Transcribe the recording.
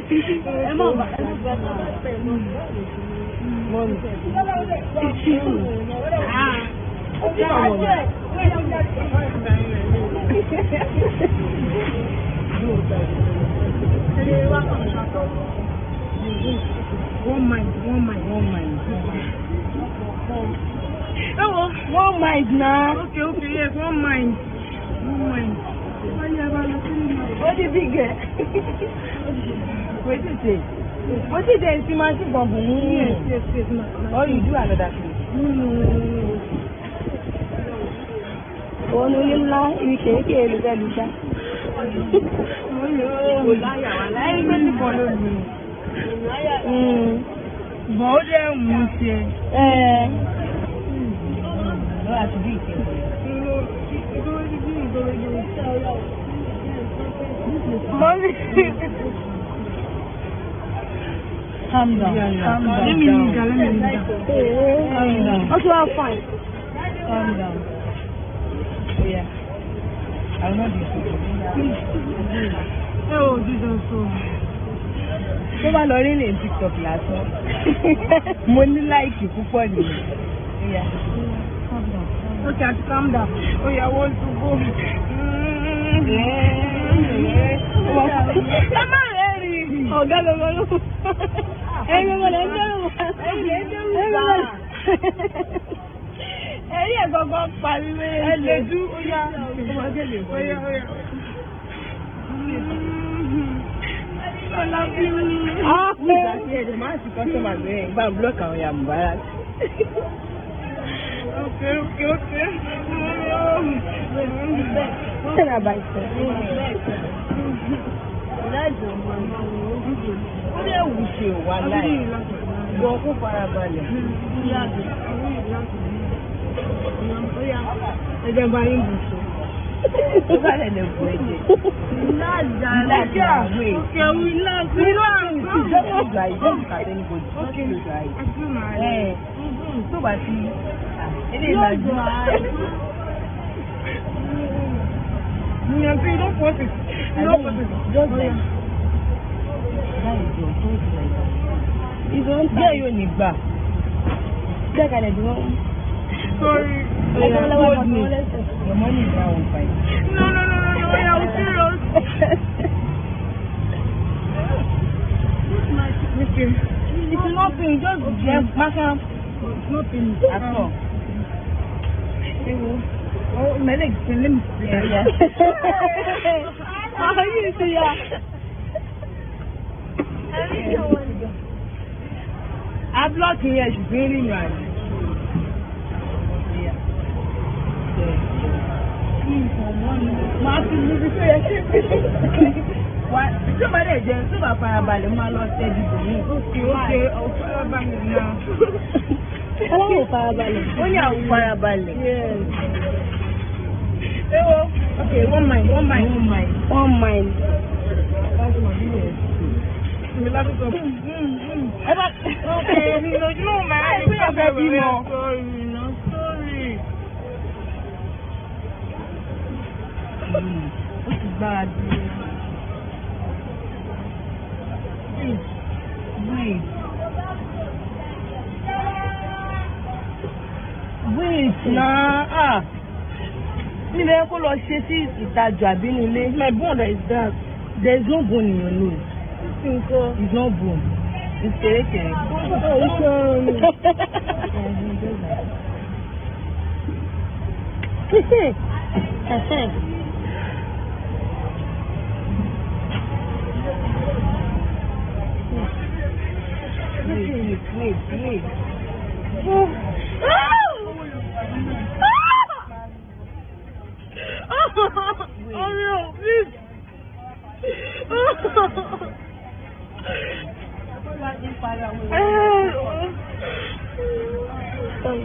One mind. One mind now. Okay, yes, one mind. What did he get? What did they? What did they see my bomb? Yes. Oh, you do another thing. Oh, no, you lie. You can't get it. Oh, calm down. Let me leave that. Okay, I'm fine. Calm down. Yeah. I'm not this. Oh, Jesus. Tó bá lọ rí ní TikTok lásán. Mo ní like púpọ̀ ni. Yeah. Calm down. Okay, calm down. Oh, yeah, I want to go. Mama ready. Oh, go. Hey, go. Hey, go pariwo. Ẹ lè du oya. Oya. I love you. Ah, please. The man is customer there. But block our yamba. Okay. Tell her about it. What do you wish you? One life. Go for Parabalẹ̀. I don't buy him. Look at the way. So bad. It is like don't put it. Just like you don't get you in back. Check at it. Sorry. Your money is now on fine. No. I'm serious. It's nothing. Just Maka. It's nothing at all. Oh, my legs. Let me see. Yeah. How are you? See ya. I'm blocking here. She's really nice. Somebody again, super Parabalẹ̀ máa lọ steady for me. Okay, Parabalẹ̀ now. Hello, Parabalẹ̀. Only our Parabalẹ̀. Yes. Okay, one mind. Okay, no, man. We are very more. Sorry. What is bad? Wait, nah. Nílẹ̀ kó lọ ṣe sí ìtajà àbínú ilé. My bone is that. There is no bone in your nose. It's no bone. It's kere. Wait. Oh no, please. Oh.